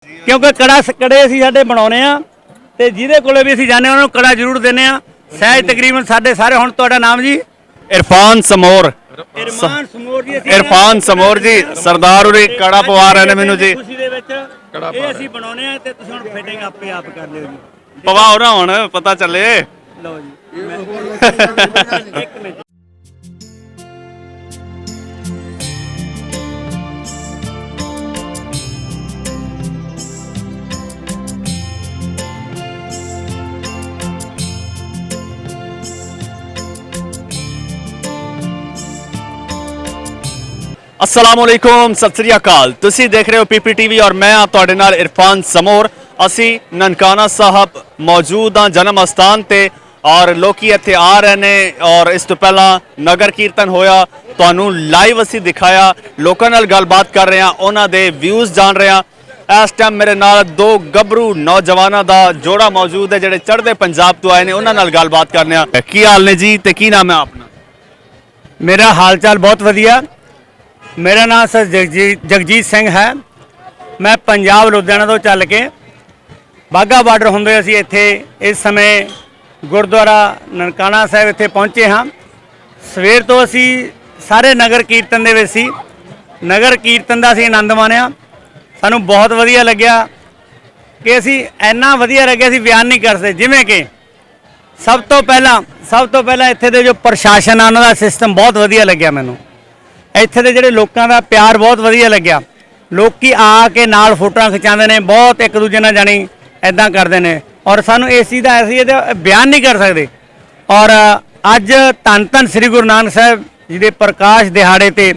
क्योंकि कड़े असीं साडे बनाउने आ ते जिहदे कोले भी असीं जाने उन्हां नूं कड़ा जरूर दिंदे आ। सहज तकरीबन साडे सारे हुण तुहाडा नाम जी इरफान समोर इरफान समोर जी सरदार उरी कड़ा पवा रहे ने मैनू जी खुशी दे विच ਇਹ ਅਸੀਂ ਬਣਾਉਨੇ ਆ ਤੇ ਤੁਸੀਂ ਹੁਣ ਫਿਟਿੰਗ ਆਪੇ ਆਪ ਕਰ ਲਿਓ ਜੀ। पवाओ ना हुण पता चले। ਲਓ ਜੀ ਇੱਕ ਮਿੰਟ अस्सलामुअलैकुम सत श्री अकाल तुसी देख रहे हो PPTV और मैं हाँ तुहाडे नाल इरफान समोर। असी ननकाना साहब मौजूद हाँ जन्म अस्थान ते और लोकी इत्थे आ रहे ने और इस तो पहला नगर कीर्तन होया तुहानू लाइव असी दिखाया लोकां नाल गलबात कर रहे हैं उन्हां दे व्यूज़ जान रहे हैं। इस टाइम मेरे नाल दो गभरू नौजवानों का जोड़ा मौजूद है जिहड़े चढ़दे पंजाब तो आए ने उन्हां नाल गलबात करने आ। की हाल ने जी ते की नाम है अपना? मेरा हाल चाल बहुत वधिया। मेरा नाम सर जगजीत सिंह है। मैं पंजाब लुधियाना तो चल के बाघा बार्डर होंदे असीं इत्थे इस समय गुरुद्वारा ननकाना साहिब इत्थे पहुँचे हाँ। सवेर तो असीं सारे नगर कीर्तन दे विच सी। नगर कीर्तन दा असीं आनंद माणिया। सानू बहुत वधिया लग्या कि असीं इन्ना वधिया लग्या असीं बयान नहीं कर सकते। जिवें कि सब तो पहला इत्थे दे जो प्रशासन आ उन्हां दा सिस्टम बहुत वधिया लग्या मैनूं। ਇੱਥੇ ਦੇ ਜਿਹੜੇ ਲੋਕਾਂ ਦਾ ਪਿਆਰ ਬਹੁਤ ਵਧੀਆ ਲੱਗਿਆ। ਲੋਕੀ ਆ ਕੇ ਨਾਲ ਫੋਟੋਆਂ ਖਿਚਾਉਂਦੇ ਨੇ ਬਹੁਤ ਇੱਕ ਦੂਜੇ ਨਾਲ ਜਾਣੀ ਐਦਾਂ ਕਰਦੇ ਨੇ ਔਰ ਸਾਨੂੰ ਇਸ ਚੀਜ਼ ਦਾ ਅਸੀਂ ਇਹਦਾ ਬਿਆਨ ਨਹੀਂ ਕਰ ਸਕਦੇ। ਔਰ ਅੱਜ ਧੰਨ ਧੰਨ ਸ੍ਰੀ ਗੁਰੂ ਨਾਨਕ ਸਾਹਿਬ ਜੀ ਦੇ ਪ੍ਰਕਾਸ਼ ਦਿਹਾੜੇ ਤੇ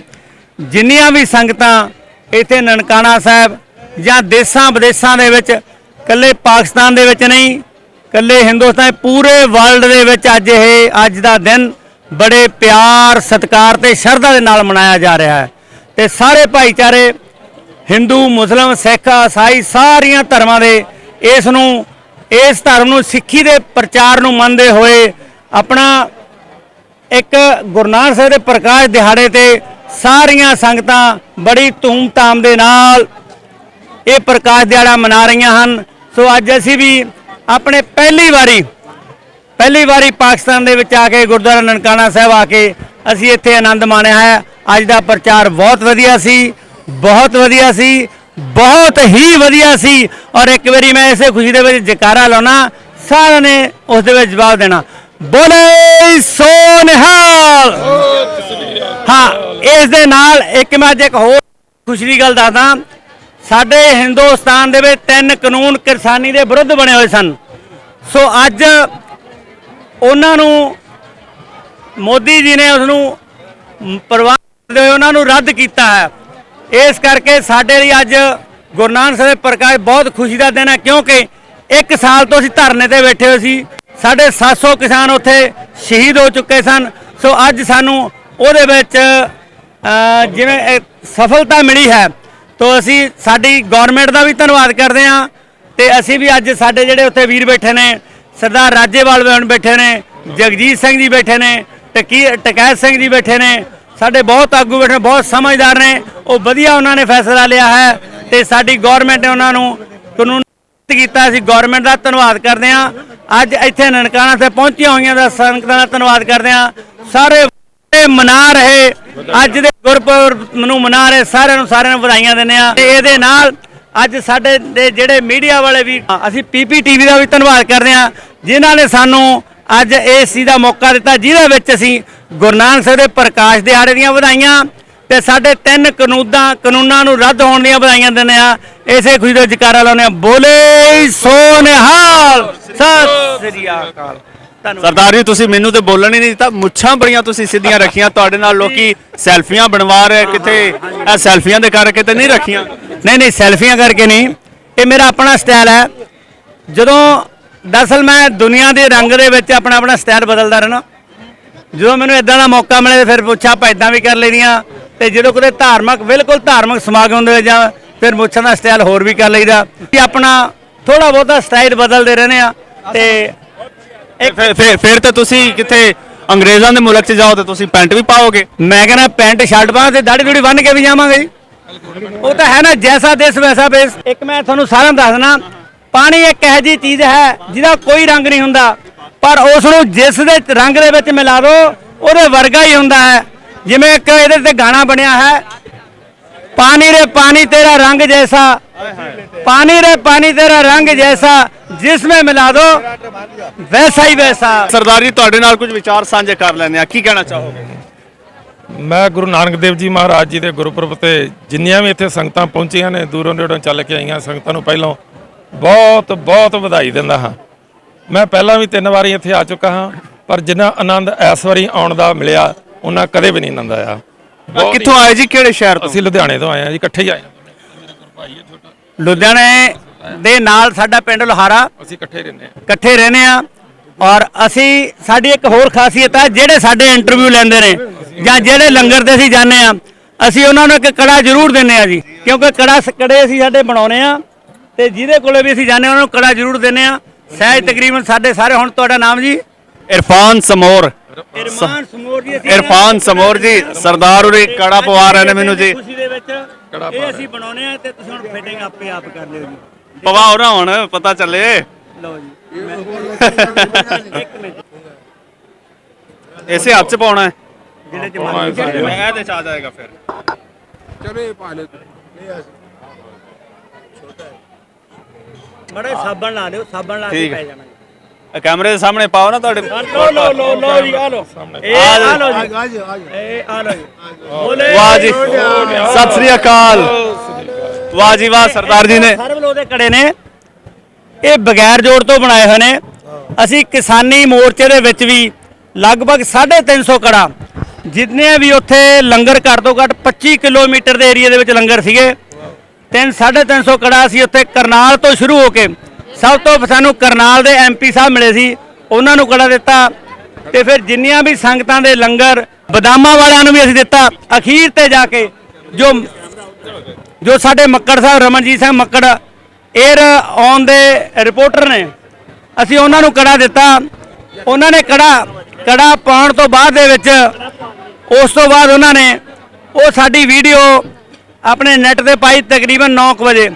ਜਿੰਨੀਆਂ ਵੀ ਸੰਗਤਾਂ ਇੱਥੇ ਨਨਕਾਣਾ ਸਾਹਿਬ ਜਾਂ ਦੇਸ਼ਾਂ ਵਿਦੇਸ਼ਾਂ ਦੇ ਵਿੱਚ ਇਕੱਲੇ ਪਾਕਿਸਤਾਨ ਦੇ ਵਿੱਚ ਨਹੀਂ ਇਕੱਲੇ ਹਿੰਦੁਸਤਾਨ ਪੂਰੇ ਵਰਲਡ ਦੇ ਵਿੱਚ ਅੱਜ ਦਾ ਦਿਨ बड़े प्यार सत्कार ते शरधा दे नाल मनाया जा रहा है। ते सारे भाईचारे हिंदू मुस्लिम सिख ईसाई सारियां धर्मां दे इस धर्म नूं सिक्खी दे प्रचार नूं मनदे होए अपना एक गुरु नानक साहिब दे प्रकाश दिहाड़े ते सारियां संगतां बड़ी धूम-धाम दे नाल ये प्रकाश दिहाड़ा मना रहीआं हन। सो अज असीं भी अपने पहली बारी पाकिस्तान दे विच आके गुरुद्वारा ननकाना साहिब आके असीं इत्थे आनंद माणिया है। अज दा प्रचार बहुत वधिया सी बहुत ही वधिया सी। और एक बारी मैं इसे खुशी दे विच जयकारा लाउणा सारिआं ने उस दे विच जवाब देना बोले सो निहाल। हाँ इस दे नाल एक मैं अज एक होर खुशी दी गल दसदा। साडे हिंदुस्तान दे विच 3 कानून किसानी दे विरुद्ध बने होए सन। सो अज उन्होंने मोदी जी ने उसनों परवाह करते हुए उन्होंने रद्द किया है। इस करके साढ़े लिए अज गुरु नानक साहिब प्रकाश बहुत खुशी का दिन है क्योंकि 1 साल तो असीं धरने ते बैठे हुए सी। साढ़े 700 किसान उत्थे शहीद हो चुके सन। सो अज सानू उहदे विच जिवें सफलता मिली है तो असीं साडी गौरमेंट का भी धन्नवाद करते हैं। तो असीं भी अज साडे जिहड़े उत्थे वीर बैठे ने सरदार राजेवाल बैठे ने जगजीत सिंह जी बैठे ने टकैत सिंह जी बैठे ने साडे बहुत आगू बैठे बहुत समझदार ने वो वधिया उन्होंने फैसला लिया है। तो साडी गौरमेंट ने उन्होंने कानून किया। असीं गौरमेंट का धन्नवाद करते हैं। अज इत्थे ननकाना से पहुंचिया हुई संगतां का धन्नवाद करते हैं। सारे मना रहे अज दे गुरपुरब नूं मना रहे सारिआं नूं वधाइयां दिंदे आ। ते इहदे नाल अज साडे दे जिहड़े मीडिया वाले भी असीं PPTV का भी धन्नवाद करते हैं जिन्हां ने सानू अज इस चीज़ का मौका दिता जिहदे विच असीं गुरु नानक साहिब दे प्रकाश दिहाड़े दीआं वधाइयां ते साडे 3 कानूनां नूं रद्द होण दीआं वधाइयां दिंदे आ। इसे खुशी दा जयकारा लाउने आ बोले सो निहाल सत श्री अकाल। सरदार जी तुसी मैनू तो बोलन ही नहीं दिता मुच्छां बड़ियां तुसी सीधियां रखियां तुहाडे नाल लोकी सैल्फियां बनवा रहे किते सैल्फियां दे करके ते नहीं रखियां? नहीं सैल्फियां करके नहीं ये मेरा अपना स्टाइल है। जदों दरअसल मैं दुनिया के रंग दे विच अपना स्टाइल बदलता रहना। जो मैंने इदां दा मौका मिले फिर मुच्छां आपां इदां भी कर लईदियां ते जदों किते बिल्कुल धार्मिक समागम दे जां फिर मुच्छां दा स्टाइल होर भी कर लईदा। अपना थोड़ा बहुता स्टाइल बदलते रहने आ। ते फिर तो तुसी किथे अंग्रेज़ां दे मुल्क च जाओ तो तुसी पैंट भी पाओगे? मैं कहना पैंट शर्ट पा ते दाढ़ी दूड़ी बन के भी जावांगे जी। ਉਹ ਤਾਂ ਹੈ ਨਾ, ਜੈਸਾ ਦੇਸ ਵੈਸਾ ਭੇਸ। ਇੱਕ ਮੈਂ ਤੁਹਾਨੂੰ ਸਾਰਿਆਂ ਨੂੰ ਦੱਸ ਦਿੰਦਾ, ਪਾਣੀ ਇੱਕ ਇਹੋ ਜਿਹੀ ਚੀਜ਼ ਹੈ ਜਿਹਦਾ ਕੋਈ ਰੰਗ ਨਹੀਂ ਹੁੰਦਾ, ਪਰ ਉਸ ਨੂੰ ਜਿਸ ਦੇ ਰੰਗ ਦੇ ਵਿੱਚ ਮਿਲਾ ਦੋ ਉਹਦੇ ਵਰਗਾ ਹੀ ਹੁੰਦਾ ਹੈ। ਜਿਵੇਂ ਇੱਕ ਇਹਦੇ ਤੇ ਗਾਣਾ ਬਣਿਆ ਹੈ, ਪਾਣੀ रे पानी तेरा रंग जैसा, पानी रे पानी तेरा रंग जैसा, जिसमें मिला दो वैसा ही वैसा। ਸਰਦਾਰ ਜੀ ਤੁਹਾਡੇ ਨਾਲ ਕੁਝ ਵਿਚਾਰ ਸਾਂਝੇ ਕਰ ਲੈਂਦੇ ਆ, ਕੀ ਕਹਿਣਾ ਚਾਹੋਗੇ? ਮੈਂ ਗੁਰੂ ਨਾਨਕ ਦੇਵ ਜੀ ਮਹਾਰਾਜ ਜੀ ਦੇ ਗੁਰਪੁਰਬ ਤੇ ਜਿੰਨੀਆਂ ਵੀ ਇੱਥੇ ਸੰਗਤਾਂ ਪਹੁੰਚੀਆਂ ਨੇ, ਦੂਰੋਂ ਨੇੜੋਂ ਚੱਲ ਕੇ ਆਈਆਂ ਸੰਗਤਾਂ ਨੂੰ ਪਹਿਲਾਂ ਬਹੁਤ ਬਹੁਤ ਵਧਾਈ ਦਿੰਦਾ ਹਾਂ। ਮੈਂ ਪਹਿਲਾਂ ਵੀ 3 ਵਾਰੀ ਇੱਥੇ ਆ ਚੁੱਕਾ ਹਾਂ, ਪਰ ਜਿੰਨਾ ਆਨੰਦ ਇਸ ਵਾਰੀ ਆਉਣ ਦਾ ਮਿਲਿਆ ਉਹਨਾਂ ਕਦੇ ਵੀ ਨਹੀਂ ਆਨੰਦ ਆਇਆ। ਕਿੱਥੋਂ ਆਏ ਜੀ, ਕਿਹੜੇ ਸ਼ਹਿਰ ਤੋਂ? ਅਸੀਂ ਲੁਧਿਆਣੇ ਤੋਂ ਆਏ ਹਾਂ ਜੀ, ਇਕੱਠੇ ਹੀ ਆਏ ਹਾਂ। ਲੁਧਿਆਣੇ ਦੇ ਨਾਲ ਸਾਡਾ ਪਿੰਡ ਲੋਹਾਰਾ, ਅਸੀਂ ਇਕੱਠੇ ਰਹਿੰਦੇ ਹਾਂ। ਇਕੱਠੇ ਰਹਿੰਦੇ ਆ। ਔਰ ਅਸੀਂ, ਸਾਡੀ ਇੱਕ ਹੋਰ ਖਾਸੀਅਤ ਹੈ, ਜਿਹੜੇ ਸਾਡੇ ਇੰਟਰਵਿਊ ਲੈਂਦੇ ਨੇ ਜਾਂ ਜਿਹੜੇ ਲੰਗਰ ਤੇ ਅਸੀਂ ਜਾਂਦੇ ਆ, ਅਸੀਂ ਉਹਨਾਂ ਨੂੰ ਇੱਕ ਕੜਾ ਜ਼ਰੂਰ ਦਿੰਦੇ ਆ ਜੀ, ਕਿਉਂਕਿ ਕੜੇ ਅਸੀਂ ਸਾਡੇ ਬਣਾਉਨੇ ਆ, ਤੇ ਜਿਹਦੇ ਕੋਲੇ ਵੀ ਅਸੀਂ ਜਾਂਦੇ ਆ ਉਹਨਾਂ ਨੂੰ ਕੜਾ ਜ਼ਰੂਰ ਦਿੰਦੇ ਆ। ਸਹਿਜ ਤਕਰੀਬਨ ਸਾਡੇ ਸਾਰੇ। ਹੁਣ ਤੁਹਾਡਾ ਨਾਮ ਜੀ? ਇਰਫਾਨ ਸਮੋਰ। ਇਰਫਾਨ ਸਮੋਰ ਜੀ। ਇਰਫਾਨ ਸਮੋਰ ਜੀ, ਸਰਦਾਰ ਉਰੇ ਕੜਾ ਪਵਾ ਰਹੇ ਨੇ ਮੈਨੂੰ ਜੀ। ਖੁਸ਼ੀ ਦੇ ਵਿੱਚ ਇਹ ਅਸੀਂ ਬਣਾਉਨੇ ਆ, ਤੇ ਤੁਸੀਂ ਹੁਣ ਫਿਟਿੰਗ ਆਪੇ ਆਪ ਕਰ ਲਿਓ ਜੀ। ਪਵਾਓ ਨਾ ਹੁਣ, ਪਤਾ ਚੱਲੇ। ਲਓ ਜੀ, ਇੱਕ ਮਿੰਟ। ਇਸੇ ਹੱਥ 'ਚ ਪਾਉਣਾ ਹੈ, ਜਿਹੜੇ ਚ ਮੈਂ ਇਹਦੇ 'ਚ ਆ ਜਾਏਗਾ ਫਿਰ। ਬੜੇ ਸਾਬਣ ਲਾ ਲਿਓ, ਸਾਬਣ ਲਾ ਕੇ ਠੀਕ ਹੈ। ਪੈ ਜਾਣਾ। ਇਹ ਕੈਮਰੇ ਦੇ ਸਾਹਮਣੇ ਪਾਓ ਨਾ ਤੁਹਾਡੇ। ਲੋ ਜੀ, ਆ ਲੋ, ਇਹ ਆ ਲੋ ਜੀ, ਇਹ ਆ ਲੋ ਜੀ। ਬੋਲੇ ਵਾਹ ਜੀ, ਸਤਿ ਸ੍ਰੀ ਅਕਾਲ। ਵਾਹ ਜੀ ਵਾਹ, ਸਰਦਾਰ ਜੀ ਨੇ ਸਰਵਲੋ ਦੇ ਕੜੇ ਨੇ, ਇਹ ਬਗੈਰ ਜੋੜ ਤੋਂ ਬਣਾਏ ਹੋਏ ਨੇ। ਅਸੀਂ ਕਿਸਾਨੀ ਮੋਰਚੇ ਦੇ ਵਿੱਚ ਵੀ ਲਗਭਗ 350 ਕੜਾ, ਜਿੰਨੇ ਵੀ ਉੱਥੇ ਲੰਗਰ ਘੱਟ ਤੋਂ ਘੱਟ 25 ਕਿਲੋਮੀਟਰ ਦੇ ਏਰੀਆ ਦੇ ਵਿੱਚ ਲੰਗਰ ਸੀਗੇ, 350 ਕੜਾ ਅਸੀਂ ਉੱਥੇ ਕਰਨਾਲ ਤੋਂ ਸ਼ੁਰੂ ਹੋ ਕੇ, ਸਭ ਤੋਂ ਸਾਨੂੰ ਕਰਨਾਲ ਦੇ MP ਸਾਹਿਬ ਮਿਲੇ ਸੀ, ਉਹਨਾਂ ਨੂੰ ਕੜਾ ਦਿੱਤਾ, ਤੇ ਫਿਰ ਜਿੰਨੀਆਂ ਵੀ ਸੰਗਤਾਂ ਦੇ ਲੰਗਰ ਬਦਾਮਾਂ ਵਾਲਿਆਂ ਨੂੰ ਵੀ ਅਸੀਂ ਦਿੱਤਾ। ਅਖੀਰ ਤੇ ਜਾ ਕੇ ਜੋ ਸਾਡੇ ਮੱਕੜ ਸਾਹਿਬ, ਰਮਨਜੀਤ ਸਿੰਘ ਮੱਕੜ 에ਅਰ ਔਨ ਦੇ ਰਿਪੋਰਟਰ ਨੇ, ਅਸੀਂ ਉਹਨਾਂ ਨੂੰ ਕੜਾ ਦਿੱਤਾ। ਉਹਨਾਂ ਨੇ ਕੜਾ ਪਾਉਣ ਤੋਂ ਬਾਅਦ ਦੇ ਵਿੱਚ, ਉਸ ਤੋਂ ਬਾਅਦ ਉਹਨਾਂ ਨੇ ਉਹ ਸਾਡੀ ਵੀਡੀਓ ਆਪਣੇ ਨੈਟ ਤੇ ਪਾਈ। ਤਕਰੀਬਨ 9 ਵਜੇ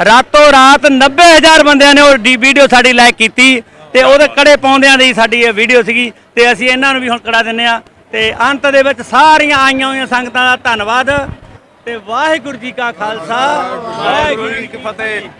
ਰਾਤੋਂ ਰਾਤ 90,000 ਬੰਦਿਆਂ ਨੇ ਉਹ ਵੀਡੀਓ ਸਾਡੀ ਲਾਈਕ ਕੀਤੀ, ਤੇ ਉਹਦੇ ਕੜੇ ਪਾਉਂਦਿਆਂ ਦੀ ਸਾਡੀ ਇਹ ਵੀਡੀਓ ਸੀਗੀ। ਤੇ ਅਸੀਂ ਇਹਨਾਂ ਨੂੰ ਵੀ ਹੁਣ ਕੜਾ ਦਿੰਦੇ ਆ। ਤੇ ਅੰਤ ਦੇ ਵਿੱਚ ਸਾਰੀਆਂ ਆਈਆਂ ਹੋਈਆਂ ਸੰਗਤਾਂ ਦਾ ਧੰਨਵਾਦ, ਤੇ ਵਾਹਿਗੁਰੂ ਜੀ ਕਾ ਖਾਲਸਾ, ਵਾਹਿਗੁਰੂ ਜੀ ਕੀ ਫਤਿਹ।